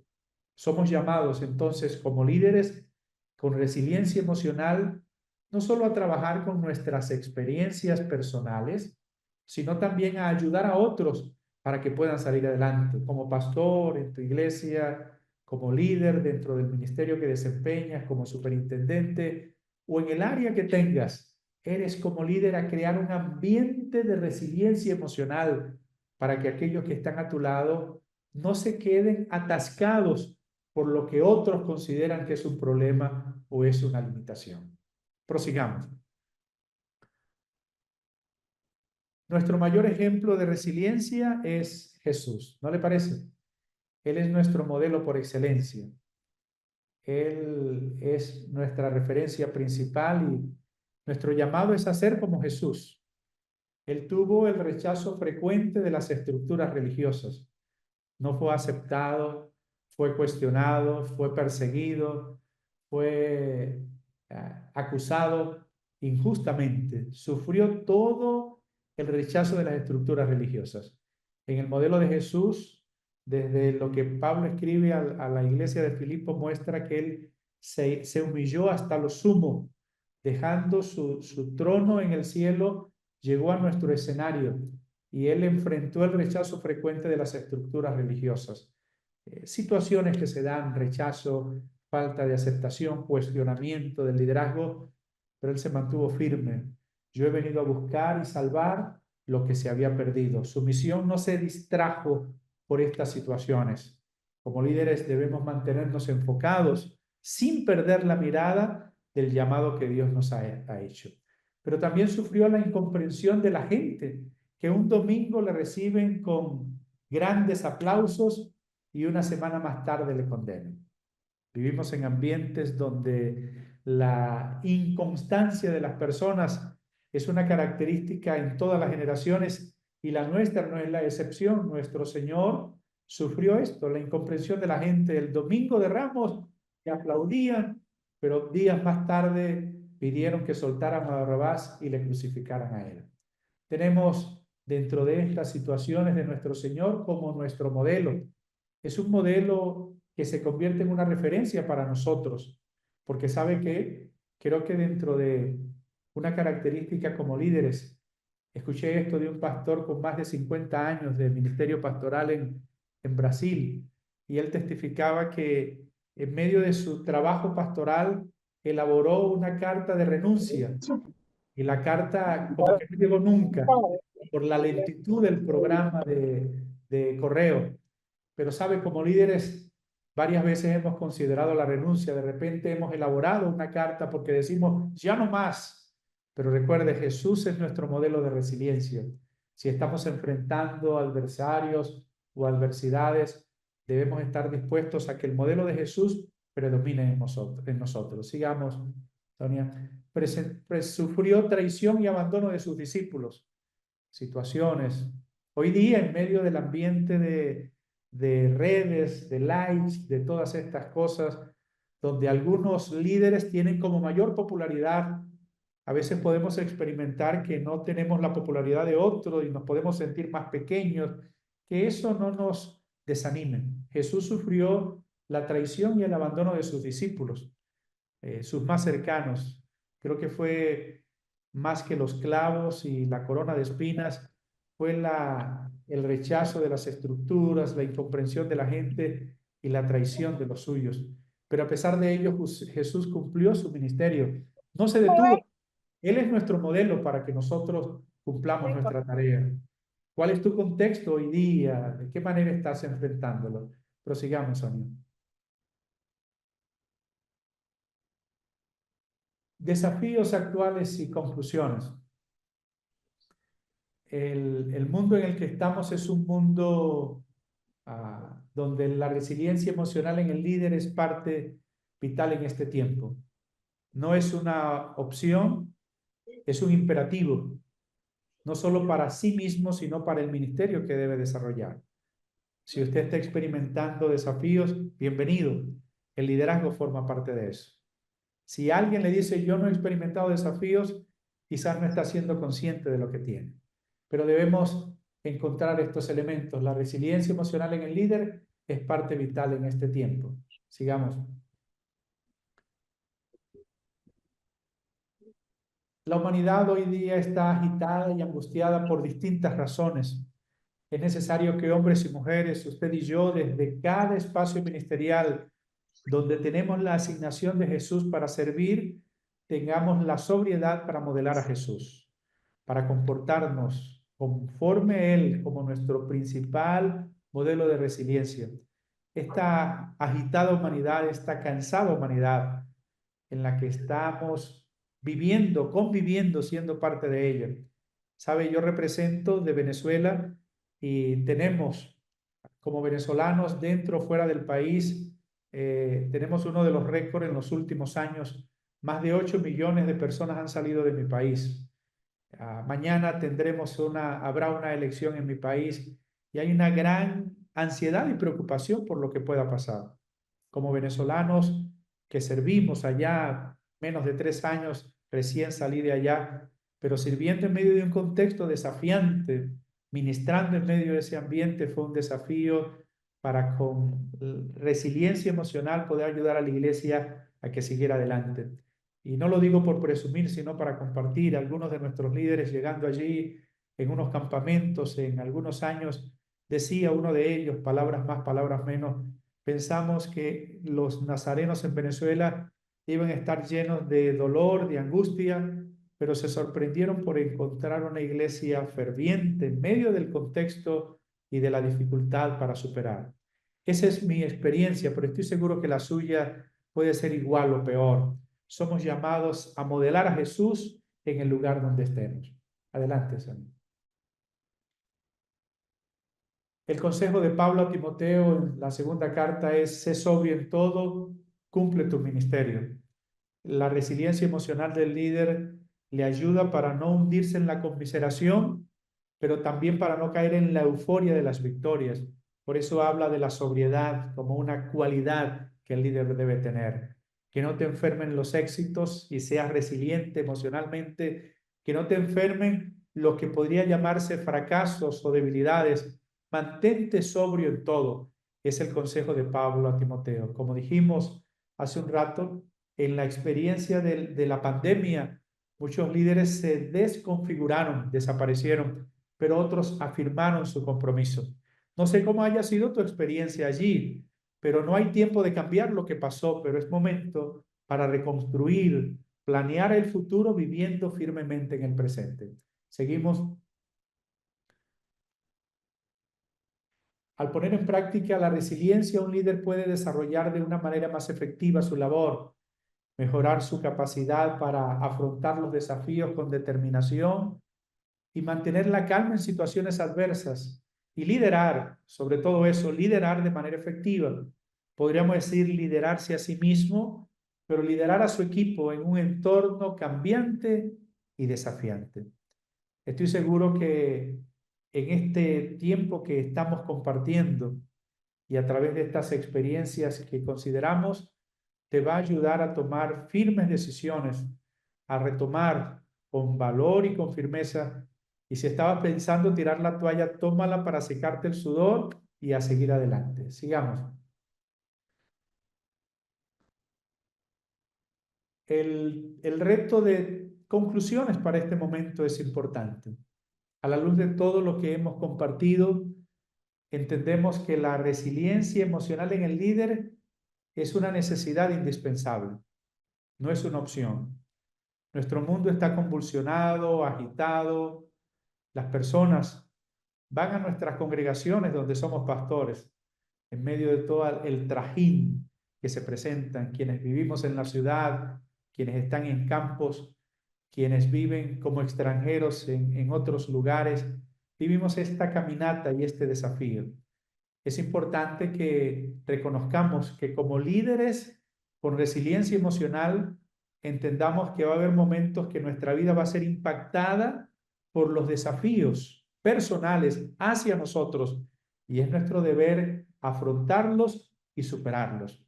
Somos llamados entonces como líderes con resiliencia emocional, no solo a trabajar con nuestras experiencias personales, sino también a ayudar a otros para que puedan salir adelante, como pastor en tu iglesia, como líder dentro del ministerio que desempeñas, como superintendente o en el área que tengas. Eres como líder a crear un ambiente de resiliencia emocional para que aquellos que están a tu lado no se queden atascados por lo que otros consideran que es un problema o es una limitación. Prosigamos. Nuestro mayor ejemplo de resiliencia es Jesús, ¿no le parece? Él es nuestro modelo por excelencia. Él es nuestra referencia principal y nuestro llamado es a ser como Jesús. Él tuvo el rechazo frecuente de las estructuras religiosas. No fue aceptado, fue cuestionado, fue perseguido, fue acusado injustamente. Sufrió todo el rechazo de las estructuras religiosas. En el modelo de Jesús, desde lo que Pablo escribe a la iglesia de Filipo, muestra que él se humilló hasta lo sumo, dejando su trono en el cielo, llegó a nuestro escenario y él enfrentó el rechazo frecuente de las estructuras religiosas. Situaciones que se dan, rechazo, falta de aceptación, cuestionamiento del liderazgo, pero él se mantuvo firme. Yo he venido a buscar y salvar lo que se había perdido. Su misión no se distrajo por estas situaciones. Como líderes debemos mantenernos enfocados sin perder la mirada del llamado que Dios nos ha hecho. Pero también sufrió la incomprensión de la gente, que un domingo le reciben con grandes aplausos y una semana más tarde le condenan. Vivimos en ambientes donde la inconstancia de las personas es una característica en todas las generaciones y la nuestra no es la excepción. Nuestro Señor sufrió esto, la incomprensión de la gente. El domingo de Ramos que aplaudían, pero días más tarde pidieron que soltaran a Barrabás y le crucificaran a él. Tenemos dentro de estas situaciones de nuestro Señor como nuestro modelo. Es un modelo que se convierte en una referencia para nosotros, porque sabe que creo que dentro de una característica como líderes, escuché esto de un pastor con más de 50 años de ministerio pastoral en Brasil, y él testificaba que en medio de su trabajo pastoral elaboró una carta de renuncia y la carta como que no llegó nunca por la lentitud del programa de correo. Pero sabe, como líderes, varias veces hemos considerado la renuncia. De repente hemos elaborado una carta porque decimos, ya no más. Pero recuerde, Jesús es nuestro modelo de resiliencia. Si estamos enfrentando adversarios o adversidades, debemos estar dispuestos a que el modelo de Jesús predomine en nosotros. Sigamos, Sonia. Sufrió traición y abandono de sus discípulos. Situaciones. Hoy día, en medio del ambiente de redes, de likes, de todas estas cosas, donde algunos líderes tienen como mayor popularidad, a veces podemos experimentar que no tenemos la popularidad de otro y nos podemos sentir más pequeños, que eso no nos desanime. Jesús sufrió la traición y el abandono de sus discípulos, sus más cercanos. Creo que fue más que los clavos y la corona de espinas, fue el rechazo de las estructuras, la incomprensión de la gente y la traición de los suyos. Pero a pesar de ello, Jesús cumplió su ministerio. No se detuvo. Él es nuestro modelo para que nosotros cumplamos nuestra tarea. ¿Cuál es tu contexto hoy día? ¿De qué manera estás enfrentándolo? Prosigamos, Sonia. Desafíos actuales y conclusiones. El mundo en el que estamos es un mundo donde la resiliencia emocional en el líder es parte vital en este tiempo. No es una opción, es un imperativo, no solo para sí mismo, sino para el ministerio que debe desarrollar. Si usted está experimentando desafíos, bienvenido. El liderazgo forma parte de eso. Si alguien le dice, yo no he experimentado desafíos, quizás no está siendo consciente de lo que tiene. Pero debemos encontrar estos elementos. La resiliencia emocional en el líder es parte vital en este tiempo. Sigamos. La humanidad hoy día está agitada y angustiada por distintas razones. Es necesario que hombres y mujeres, usted y yo, desde cada espacio ministerial donde tenemos la asignación de Jesús para servir, tengamos la sobriedad para modelar a Jesús, para comportarnos conforme a Él como nuestro principal modelo de resiliencia. Esta agitada humanidad, esta cansada humanidad en la que estamos viviendo, conviviendo, siendo parte de ella. Sabe, yo represento de Venezuela y tenemos como venezolanos dentro o fuera del país, tenemos uno de los récords en los últimos años. Más de 8 millones de personas han salido de mi país. Mañana habrá una elección en mi país y hay una gran ansiedad y preocupación por lo que pueda pasar. Como venezolanos que servimos allá, menos de 3 años, recién salí de allá, pero sirviendo en medio de un contexto desafiante, ministrando en medio de ese ambiente, fue un desafío para con resiliencia emocional poder ayudar a la iglesia a que siguiera adelante. Y no lo digo por presumir, sino para compartir. Algunos de nuestros líderes llegando allí en unos campamentos, en algunos años, decía uno de ellos, palabras más, palabras menos, pensamos que los nazarenos en Venezuela iban a estar llenos de dolor, de angustia, pero se sorprendieron por encontrar una iglesia ferviente en medio del contexto y de la dificultad para superar. Esa es mi experiencia, pero estoy seguro que la suya puede ser igual o peor. Somos llamados a modelar a Jesús en el lugar donde estemos. Adelante, Sonia. El consejo de Pablo a Timoteo en la segunda carta es: sé sobrio en todo, cumple tu ministerio. La resiliencia emocional del líder le ayuda para no hundirse en la conmiseración, pero también para no caer en la euforia de las victorias. Por eso habla de la sobriedad como una cualidad que el líder debe tener. Que no te enfermen los éxitos y seas resiliente emocionalmente, que no te enfermen lo que podría llamarse fracasos o debilidades. Mantente sobrio en todo. Es el consejo de Pablo a Timoteo. Como dijimos hace un rato, en la experiencia de la pandemia, muchos líderes se desconfiguraron, desaparecieron, pero otros afirmaron su compromiso. No sé cómo haya sido tu experiencia allí, pero no hay tiempo de cambiar lo que pasó, pero es momento para reconstruir, planear el futuro viviendo firmemente en el presente. Seguimos. Al poner en práctica la resiliencia, un líder puede desarrollar de una manera más efectiva su labor, mejorar su capacidad para afrontar los desafíos con determinación y mantener la calma en situaciones adversas y liderar, sobre todo eso, liderar de manera efectiva. Podríamos decir liderarse a sí mismo, pero liderar a su equipo en un entorno cambiante y desafiante. Estoy seguro que en este tiempo que estamos compartiendo y a través de estas experiencias que consideramos, te va a ayudar a tomar firmes decisiones, a retomar con valor y con firmeza. Y si estabas pensando tirar la toalla, tómala para secarte el sudor y a seguir adelante. Sigamos. El reto de conclusiones para este momento es importante. A la luz de todo lo que hemos compartido, entendemos que la resiliencia emocional en el líder es una necesidad indispensable, no es una opción. Nuestro mundo está convulsionado, agitado. Las personas van a nuestras congregaciones donde somos pastores, en medio de todo el trajín que se presentan, quienes vivimos en la ciudad, quienes están en campos, quienes viven como extranjeros en otros lugares, vivimos esta caminata y este desafío. Es importante que reconozcamos que como líderes con resiliencia emocional, entendamos que va a haber momentos que nuestra vida va a ser impactada por los desafíos personales hacia nosotros y es nuestro deber afrontarlos y superarlos,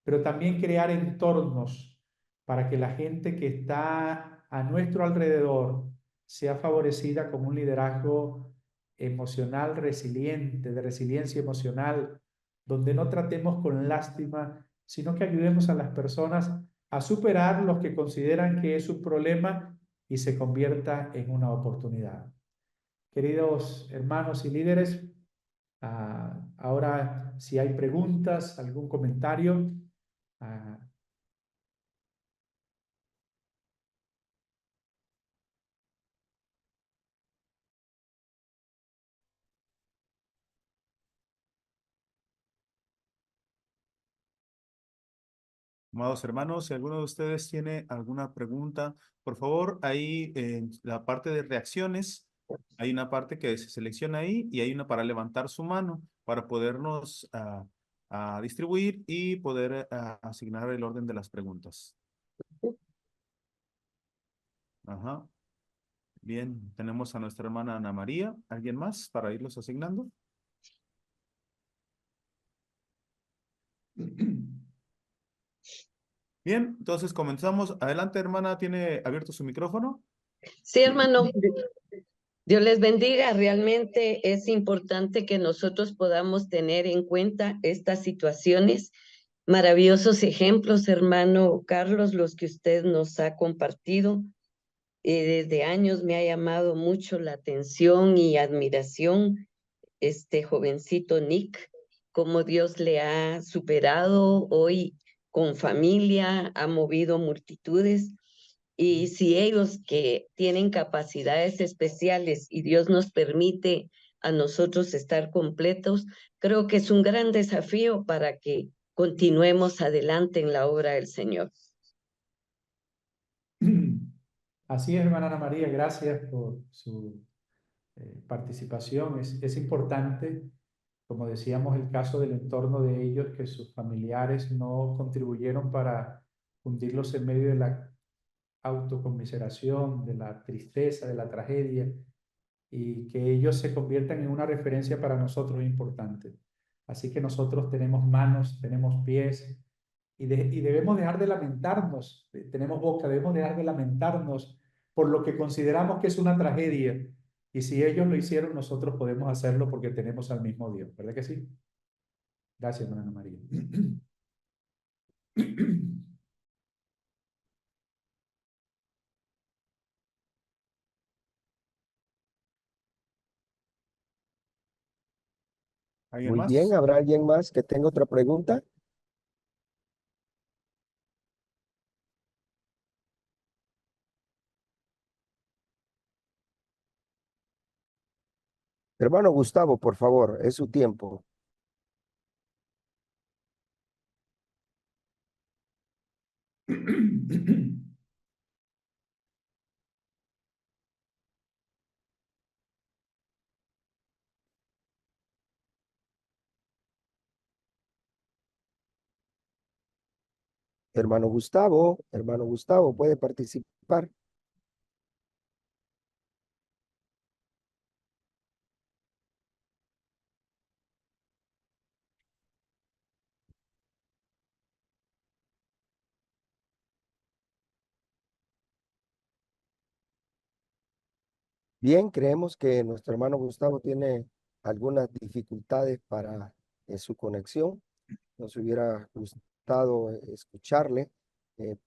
pero también crear entornos para que la gente que está a nuestro alrededor sea favorecida con un liderazgo emocional resiliente, de resiliencia emocional, donde no tratemos con lástima, sino que ayudemos a las personas a superar lo que consideran que es un problema y se convierta en una oportunidad. Queridos hermanos y líderes, ahora si hay preguntas, algún comentario. Ah, Amados hermanos, si alguno de ustedes tiene alguna pregunta, por favor, ahí en la parte de reacciones, hay una parte que se selecciona ahí y hay una para levantar su mano para podernos a distribuir y poder asignar el orden de las preguntas. Ajá. Bien, tenemos a nuestra hermana Ana María. ¿Alguien más para irlos asignando? Bien, entonces comenzamos. Adelante, hermana, ¿tiene abierto su micrófono? Sí, hermano, Dios les bendiga. Realmente es importante que nosotros podamos tener en cuenta estas situaciones. Maravillosos ejemplos, hermano Carlos, los que usted nos ha compartido. Desde años me ha llamado mucho la atención y admiración este jovencito Nick, cómo Dios le ha superado hoy con familia, ha movido multitudes. Y si ellos que tienen capacidades especiales y Dios nos permite a nosotros estar completos, creo que es un gran desafío para que continuemos adelante en la obra del Señor. Así es, hermana Ana María, gracias por su participación. Es importante, como decíamos, el caso del entorno de ellos, que sus familiares no contribuyeron para hundirlos en medio de la autoconmiseración, de la tristeza, de la tragedia, y que ellos se conviertan en una referencia para nosotros importante. Así que nosotros tenemos manos, tenemos pies, y debemos dejar de lamentarnos, tenemos boca, debemos dejar de lamentarnos por lo que consideramos que es una tragedia. Y si ellos lo hicieron, nosotros podemos hacerlo porque tenemos al mismo Dios, ¿verdad que sí? Gracias, hermana María. ¿Alguien Muy más? bien, ¿habrá alguien más que tenga otra pregunta? Hermano Gustavo, por favor, es su tiempo. Hermano Gustavo, puede participar. Bien, creemos que nuestro hermano Gustavo tiene algunas dificultades para su conexión. Nos hubiera gustado escucharle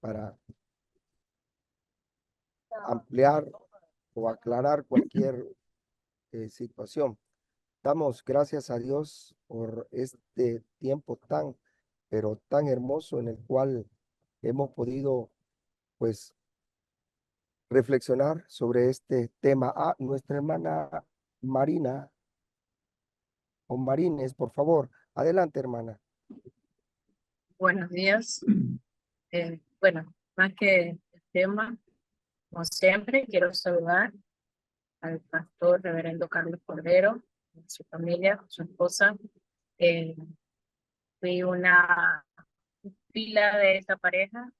para ampliar o aclarar cualquier situación. Damos gracias a Dios por este tiempo tan, pero tan hermoso en el cual hemos podido, pues, reflexionar sobre este tema. Nuestra hermana Marina o Marines, por favor. Adelante, hermana. Buenos días. Bueno, más que el tema, como siempre, quiero saludar al pastor reverendo Carlos Cordero, a su familia, su esposa. Eh, Fui una fila de esta pareja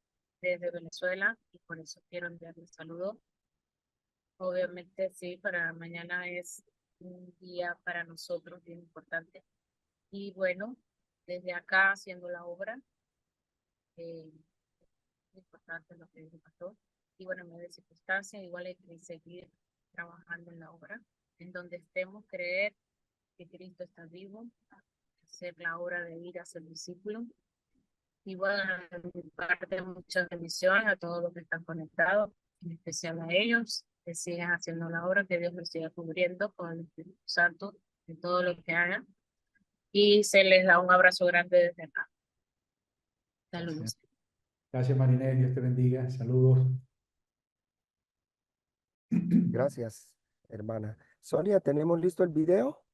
desde Venezuela y por eso quiero enviarle saludos. Obviamente, sí, para mañana es un día para nosotros bien importante. Y bueno, desde acá haciendo la obra, eh, importante lo que dijo el pastor. Y bueno, en medio de circunstancias, igual hay que seguir trabajando en la obra. En donde estemos, creer que Cristo está vivo, hacer la obra de ir a ser discípulo. Y bueno, de mi parte, muchas bendiciones a todos los que están conectados, en especial a ellos, que sigan haciendo la obra, que Dios los siga cubriendo con el Espíritu Santo en todo lo que hagan. Y se les da un abrazo grande desde acá. Saludos. Gracias, Marinés. Dios te bendiga. Saludos. Gracias, hermana. Sonia, ¿tenemos listo el video?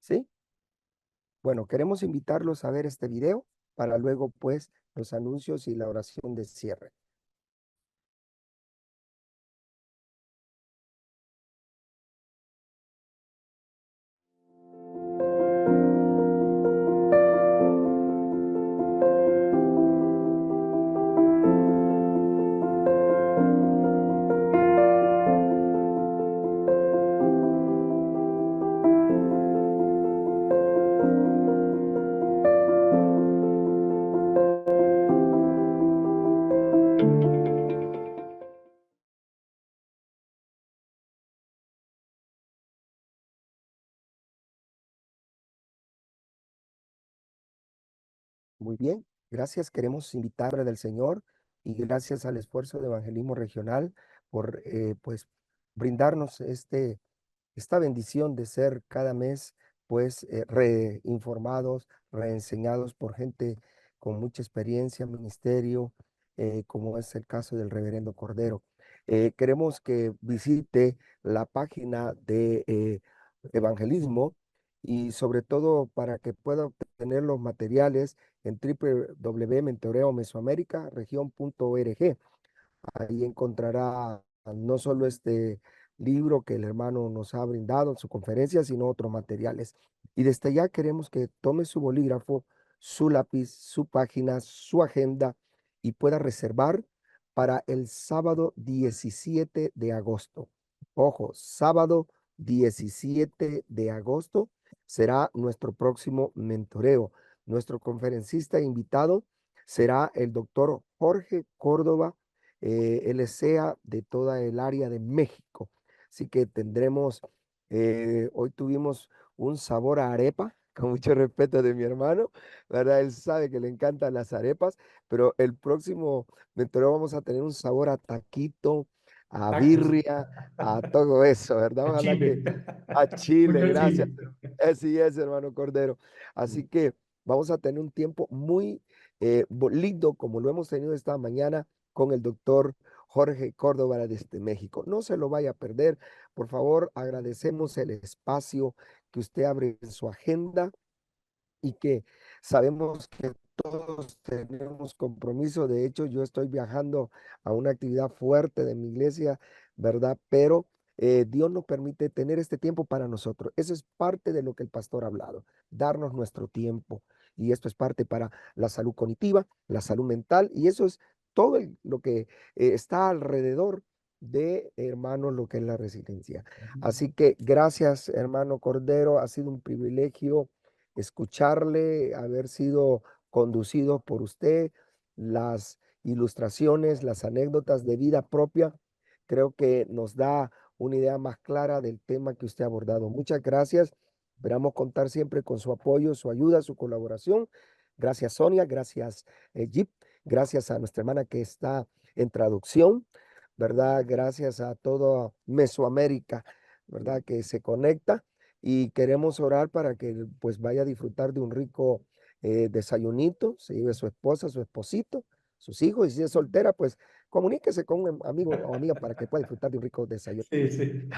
¿Sí? Bueno, queremos invitarlos a ver este video para luego, pues, los anuncios y la oración de cierre. Muy bien, gracias. Queremos invitarle del Señor y gracias al esfuerzo de Evangelismo Regional por, pues, brindarnos esta bendición de ser cada mes, pues, reinformados, reenseñados por gente con mucha experiencia, ministerio, como es el caso del reverendo Cordero. Queremos que visite la página de evangelismo y sobre todo para que pueda obtener los materiales en www.mentoreomesoamerica.región.org. Ahí encontrará no solo este libro que el hermano nos ha brindado en su conferencia, sino otros materiales. Y desde ya queremos que tome su bolígrafo, su lápiz, su página, su agenda y pueda reservar para el sábado 17 de agosto. Ojo, sábado 17 de agosto será nuestro próximo mentoreo. Nuestro conferencista invitado será el doctor Jorge Córdoba, LCA de toda el área de México. Así que tendremos, hoy tuvimos un sabor a arepa, con mucho respeto de mi hermano, ¿verdad? Él sabe que le encantan las arepas, pero el próximo mentoreo vamos a tener un sabor a taquito, a Tacos. birria, a todo eso, ¿verdad? A Ojalá que Chile. a Chile, Mucho gracias. Chile. Así es, hermano Cordero. Así que vamos a tener un tiempo muy lindo, como lo hemos tenido esta mañana con el doctor Jorge Córdoba desde México. No se lo vaya a perder. Por favor, agradecemos el espacio que usted abre en su agenda y que sabemos que todos tenemos compromiso. De hecho, yo estoy viajando a una actividad fuerte de mi iglesia, ¿verdad? Pero Dios nos permite tener este tiempo para nosotros. Eso es parte de lo que el pastor ha hablado, darnos nuestro tiempo. Y esto es parte para la salud cognitiva, la salud mental, y eso es todo lo que está alrededor de, hermano, lo que es la resiliencia. Así que gracias, hermano Cordero. Ha sido un privilegio escucharle, haber sido conducido por usted, las ilustraciones, las anécdotas de vida propia, creo que nos da una idea más clara del tema que usted ha abordado. Muchas gracias. Esperamos contar siempre con su apoyo, su ayuda, su colaboración. Gracias, Sonia. Gracias, Jeep. Gracias a nuestra hermana que está en traducción, ¿verdad? Gracias a toda Mesoamérica, ¿verdad? Que se conecta y queremos orar para que pues vaya a disfrutar de un rico desayunito, se lleve su esposa, su esposito, sus hijos, y si es soltera, pues comuníquese con un amigo o amiga para que pueda disfrutar de un rico desayuno. Sí, sí.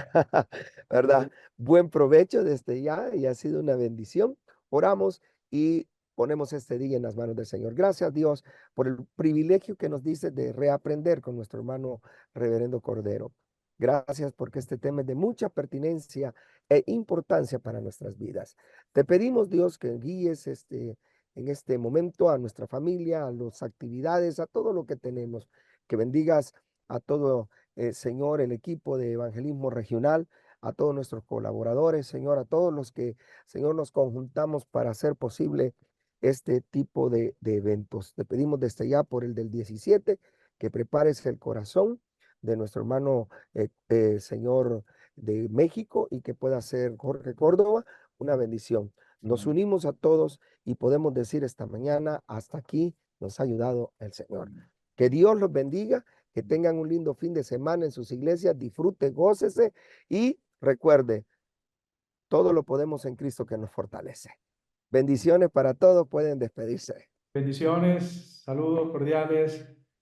¿Verdad? Buen provecho desde ya y ha sido una bendición. Oramos y ponemos este día en las manos del Señor. Gracias, Dios, por el privilegio que nos dice de reaprender con nuestro hermano Reverendo Cordero. Gracias porque este tema es de mucha pertinencia e importancia para nuestras vidas. Te pedimos, Dios, que guíes en este momento a nuestra familia, a las actividades, a todo lo que tenemos. Que bendigas a todo, Señor, el equipo de evangelismo regional, a todos nuestros colaboradores, Señor, a todos los que, Señor, nos conjuntamos para hacer posible este tipo de eventos. Te pedimos desde ya por el del 17, que prepares el corazón de nuestro hermano, Señor, de México, y que pueda ser Jorge Córdoba una bendición. Nos unimos a todos y podemos decir esta mañana, hasta aquí nos ha ayudado el Señor. Que Dios los bendiga, que tengan un lindo fin de semana en sus iglesias, disfrute, gócese y recuerde, todo lo podemos en Cristo que nos fortalece. Bendiciones para todos, pueden despedirse. Bendiciones, saludos cordiales.